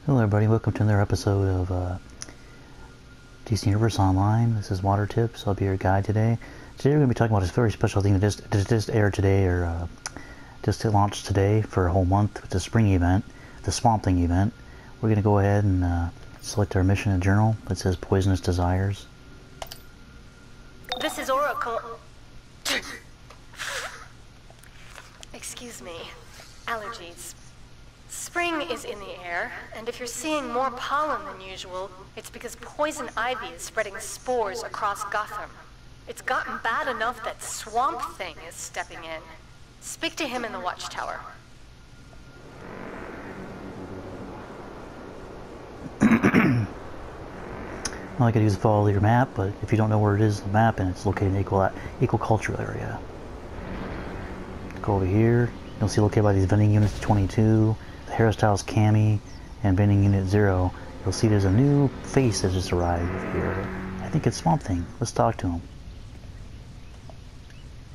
Hello everybody, welcome to another episode of DC Universe Online. This is Water Tips. I'll be your guide today. Today we're going to be talking about this very special thing that just aired today, or just launched today for a whole month. It's a spring event, the Swamp Thing event. We're going to go ahead and select our mission and journal. It says Poisonous Desires. This is Oracle. Excuse me. Allergies. Spring is in the air, and if you're seeing more pollen than usual, it's because poison ivy is spreading spores across Gotham. It's gotten bad enough that Swamp Thing is stepping in. Speak to him in the Watchtower. All I gotta do is follow your map, but if you don't know where it is on the map, and it's located in the equal cultural area. Go over here. You'll see located by these vending units 22, the hairstyles Cami, and vending unit 0. You'll see there's a new face that just arrived here. I think it's Swamp Thing. Let's talk to him.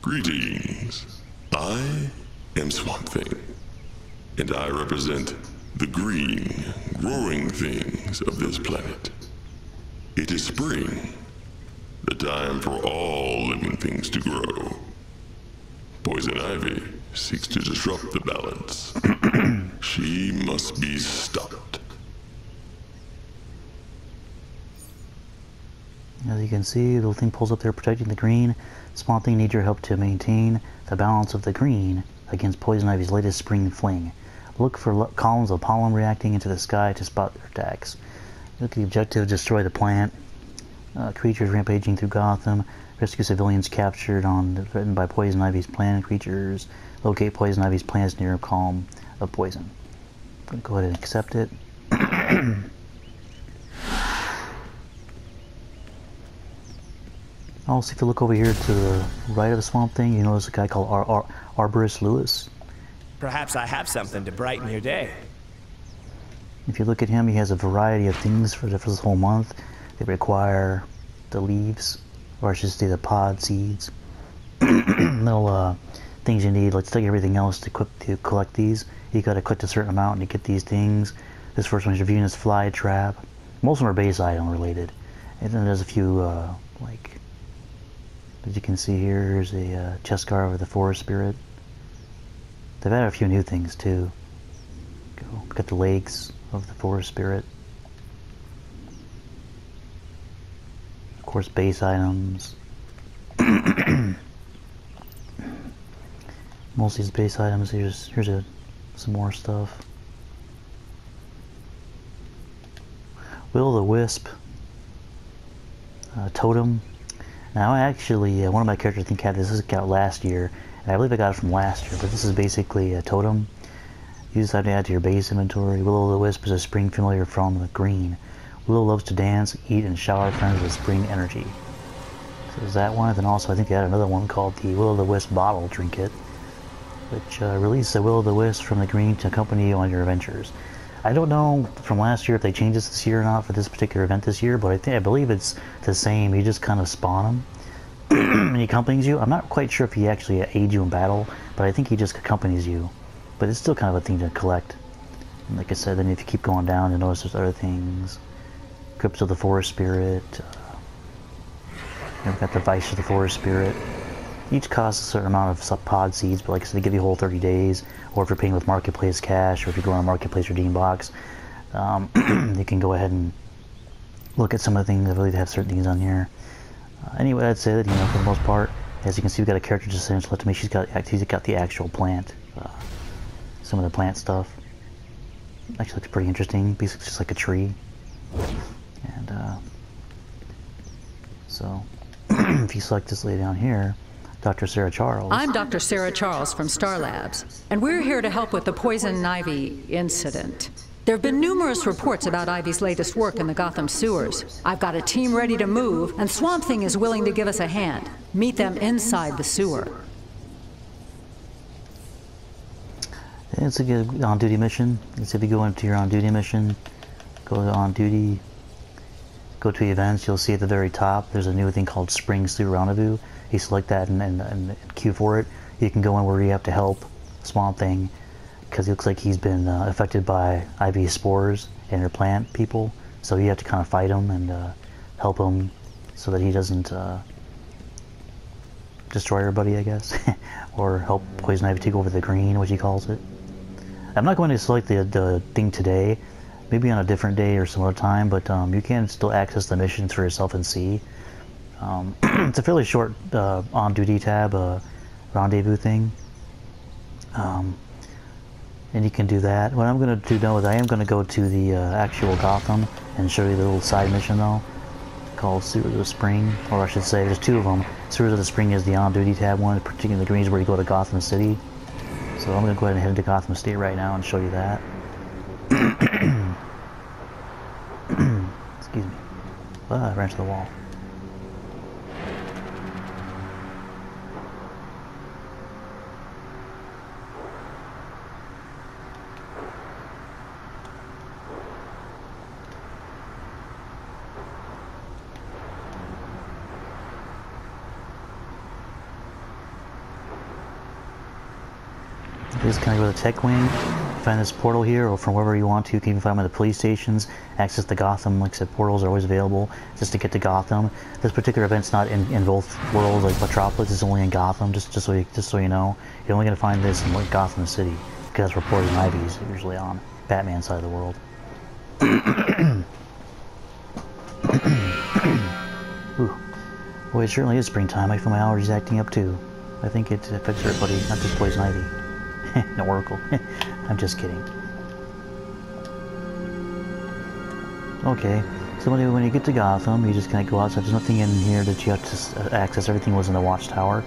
Greetings. I am Swamp Thing, and I represent the green, growing things of this planet. It is spring, the time for all living things to grow. Poison ivy seeks to disrupt the balance. She must be stopped. As you can see, the little thing pulls up there protecting the green. Swamp Thing needs your help to maintain the balance of the green against Poison Ivy's latest spring fling. Look for columns of pollen reacting into the sky to spot their attacks. Look at the objective: destroy the plant. Creatures rampaging through Gotham. Rescue civilians captured threatened by Poison Ivy's plant creatures. Locate Poison Ivy's plants near a column of poison. I'm going to go ahead and accept it. Also, if you look over here to the right of the Swamp Thing, you notice a guy called Arborist Lewis. Perhaps I have something to brighten your day. If you look at him, he has a variety of things for this whole month. They require the leaves, or I should say the pod seeds. Little things you need. Let's take everything else to collect these. You got to collect a certain amount to get these things. This first one is your Venus fly trap. Most of them are base item related, and then there's a few like, as you can see here, here's a chest guard with the forest spirit. They've added a few new things too. Got the legs of the forest spirit. Of course, base items. Most of these base items. Here's some more stuff. Will-o'-the-wisp. Totem. Now, actually, one of my characters I think had this. This got last year, and I believe I got it from last year. But this is basically a totem. Use that to add to your base inventory. Will-o'-the-wisp is a spring familiar from the green. Willow loves to dance, eat, and shower friends with spring energy. So there's that one. And then also I think they had another one called the Will-o'-the-wisp bottle trinket, which releases a Will-o'-the-wisp from the green to accompany you on your adventures. I don't know from last year if they changed this year or not for this particular event this year, but I believe it's the same. You just kind of spawn him, and he accompanies you. I'm not quite sure if he actually aids you in battle, but I think he just accompanies you. But it's still kind of a thing to collect. And like I said, then if you keep going down, you notice there's other things. Crypts of the Forest Spirit. We've got the Vice of the Forest Spirit. Each costs a certain amount of pod seeds, but like I said, they give you a whole 30 days. Or if you're paying with Marketplace cash, or if you go on a Marketplace redeem box, you can go ahead and look at some of the things. I believe they have certain things on here. Anyway, I'd say that, for the most part, as you can see, we've got a character just saying, let me. She's got the actual plant. Some of the plant stuff. Actually looks pretty interesting. Basically just like a tree. And so if you select this lady down here, Dr. Sarah Charles. I'm Dr. Sarah Charles from Star Labs, and we're here to help with the poison ivy incident. There have been numerous reports about Ivy's latest work in the Gotham sewers. I've got a team ready to move, and Swamp Thing is willing to give us a hand. Meet them inside the sewer. It's a good on-duty mission. So if you go into your on-duty mission, go to on-duty, go to events, you'll see at the very top there's a new thing called Spring Sewer Rendezvous. You select that and queue for it. You can go in where you have to help Swamp Thing, because it looks like he's been affected by IV spores, and her plant people. So you have to kind of fight him and help him so that he doesn't destroy everybody, I guess, or help Poison Ivy take over the green, which he calls it. I'm not going to select the thing today, maybe on a different day or some other time, but you can still access the missions for yourself and see. It's a fairly short on-duty tab, rendezvous thing. And you can do that. What I'm going to do now is I am going to go to the actual Gotham and show you the little side mission though, called Sewers of the Spring, or I should say there's two of them. Sewers of the Spring is the on-duty tab one, particularly the green is where you go to Gotham City. So I'm going to go ahead and head into Gotham State right now and show you that. Excuse me. I ran to the wall. Just kind of go to the tech wing, find this portal here, or from wherever you want to. You can even find them at the police stations. Access the Gotham, like I said, portals are always available just to get to Gotham. This particular event's not in both worlds, like Metropolis. It's only in Gotham. Just so you know, you're only gonna find this in like Gotham City because that's where Poison Ivy is usually on Batman's side of the world. Ooh. Well, it certainly is springtime. I feel my allergies acting up too. I think it affects everybody, not just Poison Ivy. No Oracle. I'm just kidding. Okay, so when you get to Gotham, you just kind of go outside. There's nothing in here that you have to access. Everything was in the Watchtower.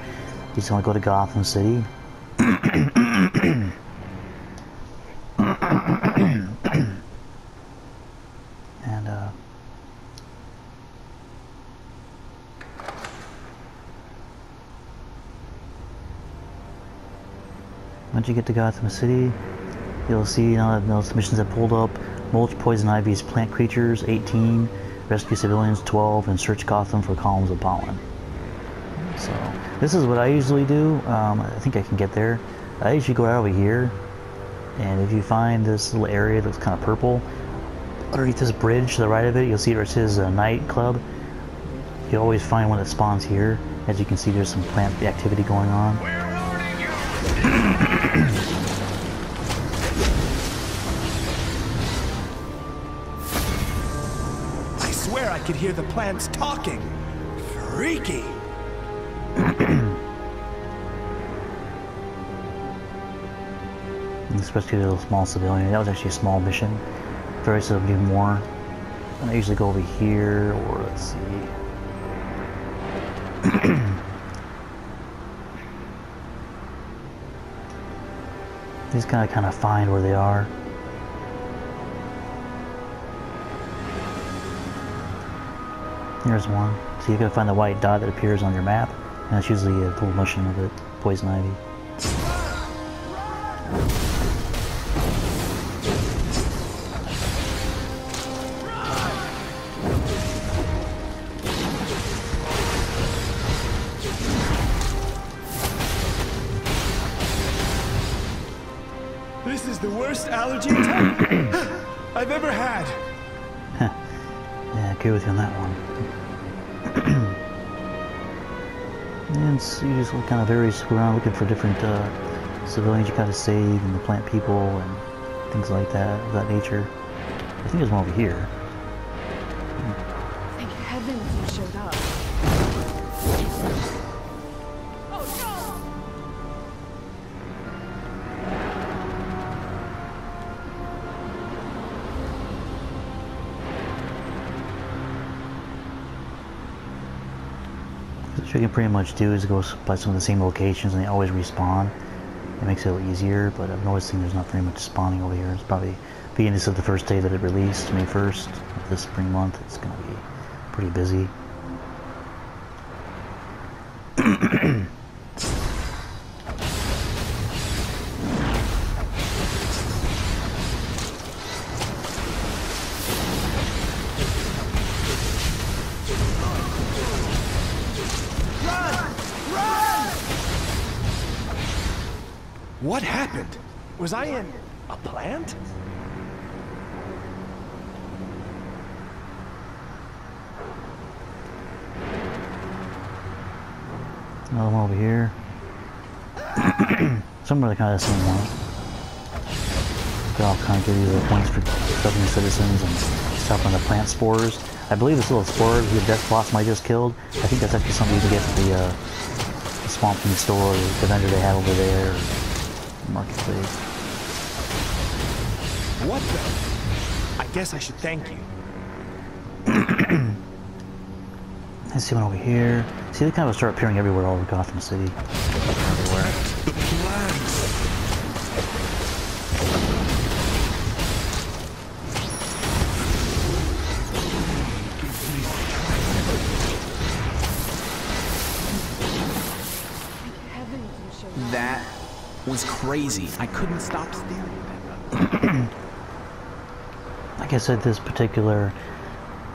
You just want to go to Gotham City. And once you get to Gotham City, you'll see now that those missions have pulled up. Mulch Poison Ivy's plant creatures, 18. Rescue civilians, 12. And search Gotham for columns of pollen. So, this is what I usually do. I think I can get there. I usually go out over here. And if you find this little area that's kind of purple, underneath this bridge to the right of it, you'll see where it says nightclub. You always find one that spawns here. As you can see, there's some plant activity going on. I swear I could hear the plants talking. Freaky. Especially the little small civilian. That was actually a small mission. Very seldom do more. And I usually go over here, or let's see. Just kind of find where they are. Here's one. So you gotta find the white dot that appears on your map, and that's usually a little mission of it. Poison Ivy. This is the worst allergy attack I've ever had. Yeah, I agree with you on that one. And so you just kind of varies around looking for different civilians you gotta save and the plant people and things like that, of that nature. I think there's one over here. Thank heavens you showed up. What you can pretty much do is go by some of the same locations and they always respawn. It makes it a little easier, but I'm noticing there's not very much spawning over here. It's probably being this is the first day that it released, May 1st of this spring month. It's going to be pretty busy. What happened? Was I in a plant? Another one over here. Some of the kind of the same one. They'll kind of give you the points for helping citizens and stopping the plant spores. I believe this little spore, the death blossom I just killed, I think that's actually something you can get at the Swamp Thing store, the vendor they have over there, or marketplace. What the? I guess I should thank you. Let's see one over here. See, they kind of start appearing everywhere all over Gotham City. Everywhere. The plants! That was crazy. I couldn't stop staring. Like I said, this particular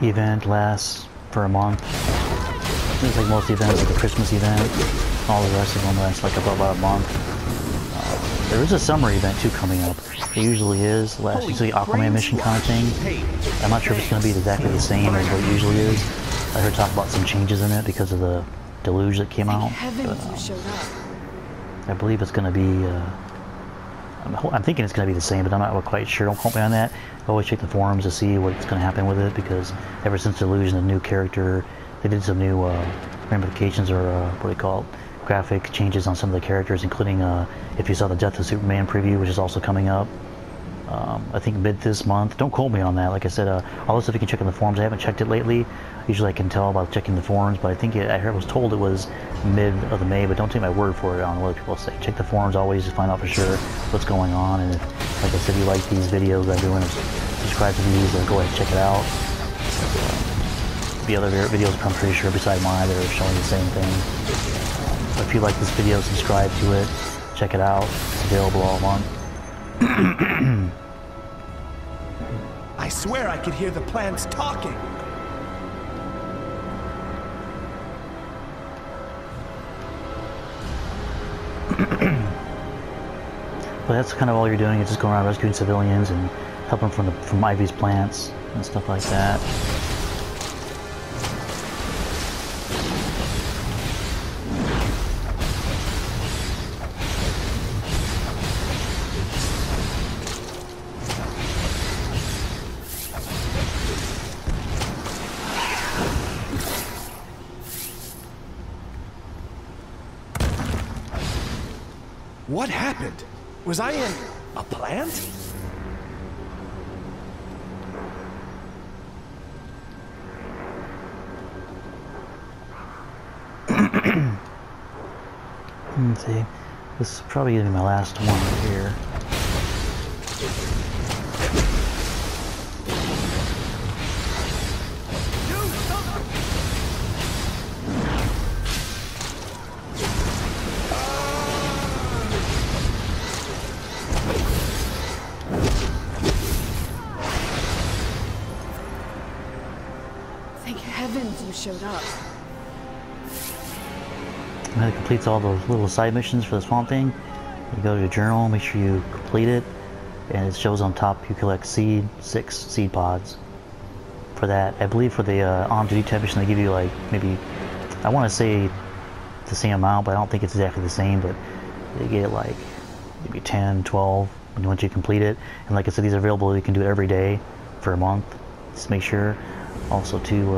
event lasts for a month. It's like most events, like the Christmas event. All the rest of them last like about a month. There is a summer event too coming up. It usually is. Last usually Aquaman mission kind of thing. I'm not sure if it's going to be exactly the same as what it usually is. I heard talk about some changes in it because of the deluge that came out. Heavens, you showed up. I believe it's going to be, I'm thinking it's going to be the same, but I'm not quite sure. Don't quote me on that. I always check the forums to see what's going to happen with it, because ever since Delusion, the new character, they did some new ramifications, or what do you call it, graphic changes on some of the characters, including if you saw the Death of Superman preview, which is also coming up. I think mid this month. Don't quote me on that. Like I said, all this stuff you can check in the forums. I haven't checked it lately. Usually I can tell by checking the forums, but I think I was told it was mid of the May, but don't take my word for it on what people say. Check the forums always to find out for sure what's going on, and if, like I said, you like these videos I'm doing, subscribe to these, go ahead and check it out. The other videos, I'm pretty sure, beside mine, that are showing the same thing. If you like this video, subscribe to it, check it out. It's available all month. I swear I could hear the plants talking. But that's kind of all you're doing, is just going around rescuing civilians and helping from Ivy's plants and stuff like that. What happened? Was I in a plant? Let's see. This is probably going to be my last one right here. Thank heavens you showed up. And it completes all those little side missions for the Swamp Thing. You go to your journal, make sure you complete it, and it shows on top you collect 6 seed pods. For that, I believe for the on-duty type mission, they give you like maybe, I want to say the same amount, but I don't think it's exactly the same, but they get like maybe 10, 12 once you complete it. And like I said, these are available, you can do it every day for a month. Just make sure. Also to,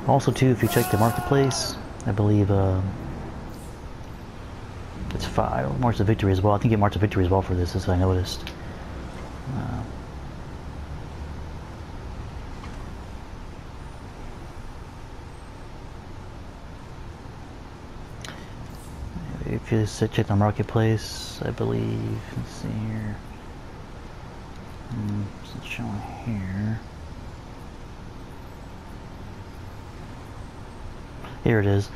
also too, if you check the marketplace, I believe it's 5 Marks of Victory as well. I think you get Marks of Victory as well for this, as I noticed. If you just check the marketplace, I believe, let's see here. It's not showing here. Here it is.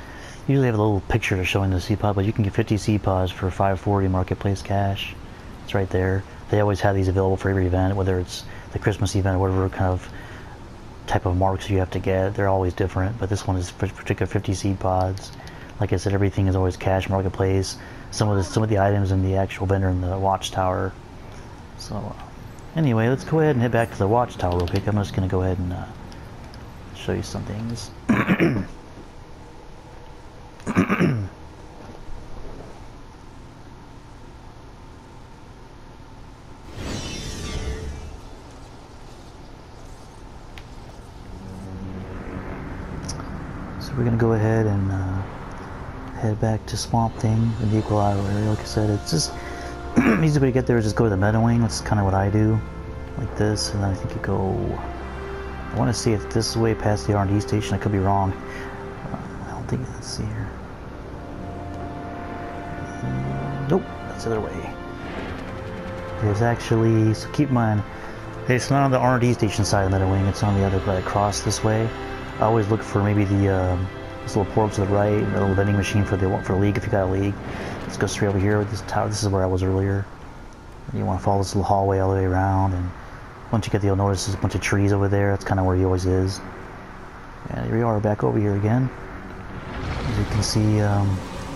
Usually have a little picture showing the seed pod, but you can get 50 seed pods for $5.40 marketplace cash. It's right there. They always have these available for every event, whether it's the Christmas event or whatever kind of type of marks you have to get. They're always different, but this one is particular 50 seed pods. Like I said, everything is always cash marketplace. Some of the items in the actual vendor in the Watchtower. So Anyway, let's go ahead and head back to the Watchtower real quick. I'm just going to go ahead and show you some things. So we're going to go ahead and head back to Swamp Thing in the Equalizer area. Like I said, it's just easy way to get there is just go to the Meta Wing. That's kind of what I do, like this, and then I think you go. I want to see if this is way past the R&D station. I could be wrong. I don't think. Let's see here. Nope, that's the other way. There's actually, so keep in mind, it's not on the R&D station side of the Meta Wing. It's on the other, right across this way. I always look for maybe the this little portal to the right, and a little vending machine for the league if you got a league. Let's go straight over here with this tower. This is where I was earlier. And you want to follow this little hallway all the way around, and once you get there, you'll notice there's a bunch of trees over there. That's kind of where he always is. And here we are, back over here again. As you can see, now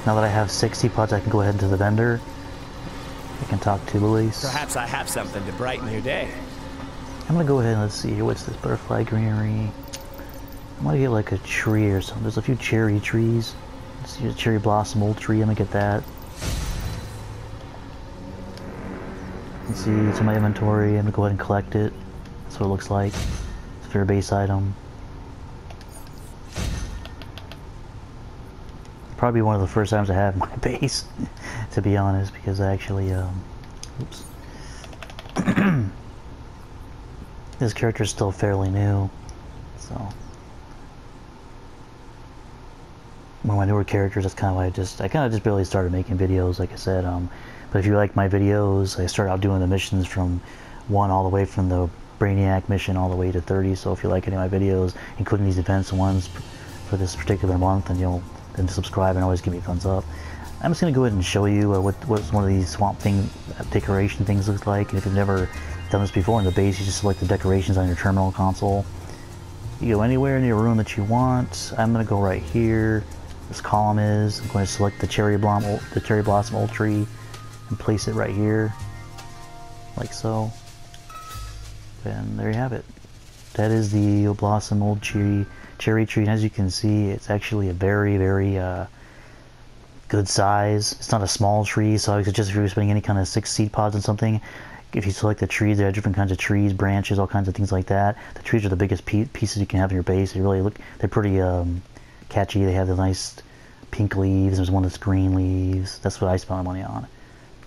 that I have 60 pods, I can go ahead into the vendor. I can talk to Luis. Perhaps I have something to brighten your day. I'm gonna go ahead and let's see here. What's this? Butterfly greenery. I'm gonna get like a tree or something. There's a few cherry trees. Let's see, a cherry blossom old tree. I'm gonna get that. Let's see, it's in my inventory. I'm gonna go ahead and collect it. That's what it looks like. It's a fair base item. Probably one of the first times I have in my base, to be honest, because I actually, oops. This character is still fairly new, so. One of my newer characters, that's kind of why I kind of just barely started making videos, like I said. But if you like my videos, I start out doing the missions from 1 all the way from the Brainiac mission all the way to 30. So if you like any of my videos, including these events ones for this particular month, then subscribe and always give me a thumbs up. I'm just going to go ahead and show you what one of these Swamp Thing decoration things looks like. And if you've never done this before in the base, you just select the decorations on your terminal console. You go anywhere in your room that you want. I'm going to go right here. This column is. I'm going to select the cherry blossom old tree and place it right here, like so. And there you have it. That is the blossom old cherry tree, and as you can see, it's actually a very, very good size. It's not a small tree, so I would suggest if you're spending any kind of 6 seed pods on something, if you select the trees, there are different kinds of trees, branches, all kinds of things like that. The trees are the biggest pieces you can have in your base. They're pretty catchy. They have the nice pink leaves. There's one that's green leaves. That's what I spend my money on.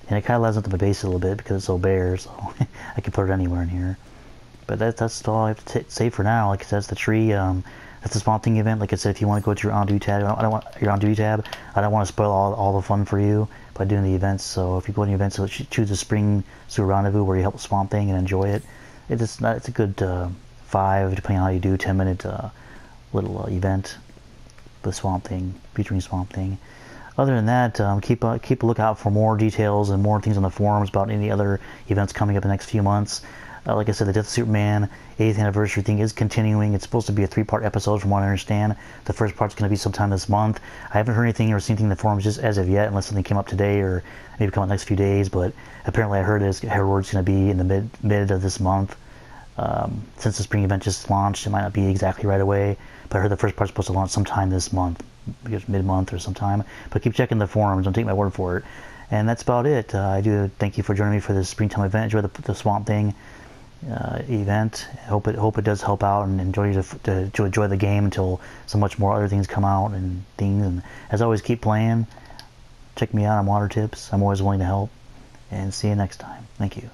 And it kind of adds up to my base a little bit because it's so bare, so I can put it anywhere in here. But that's all I have to say for now. Like I said, that's the tree. That's the Swamp Thing event. Like I said, if you want to go to your on-duty tab, I don't want to spoil all the fun for you by doing the events. So if you go to the events, so choose the Spring Sewer Rendezvous where you help Swamp Thing and enjoy it. It's a good 5, depending on how you do, 10-minute little event with Swamp Thing, featuring Swamp Thing. Other than that, keep a lookout for more details and more things on the forums about any other events coming up in the next few months. Like I said, the Death of Superman 8th anniversary thing is continuing. It's supposed to be a 3-part episode from what I understand. The first part's going to be sometime this month. I haven't heard anything or seen anything in the forums just as of yet, unless something came up today or maybe come out in the next few days. But apparently I heard Herald's going to be in the mid of this month. Since the spring event just launched, it might not be exactly right away. But I heard the first part's supposed to launch sometime this month, because mid-month or sometime. But keep checking the forums. Don't take my word for it. And that's about it. I do thank you for joining me for this springtime event. Enjoy the Swamp Thing event. Hope it does help out, and enjoy the game until so much more other things come out and things. And as always, keep playing. Check me out on Water Tips. I'm always willing to help. And see you next time. Thank you.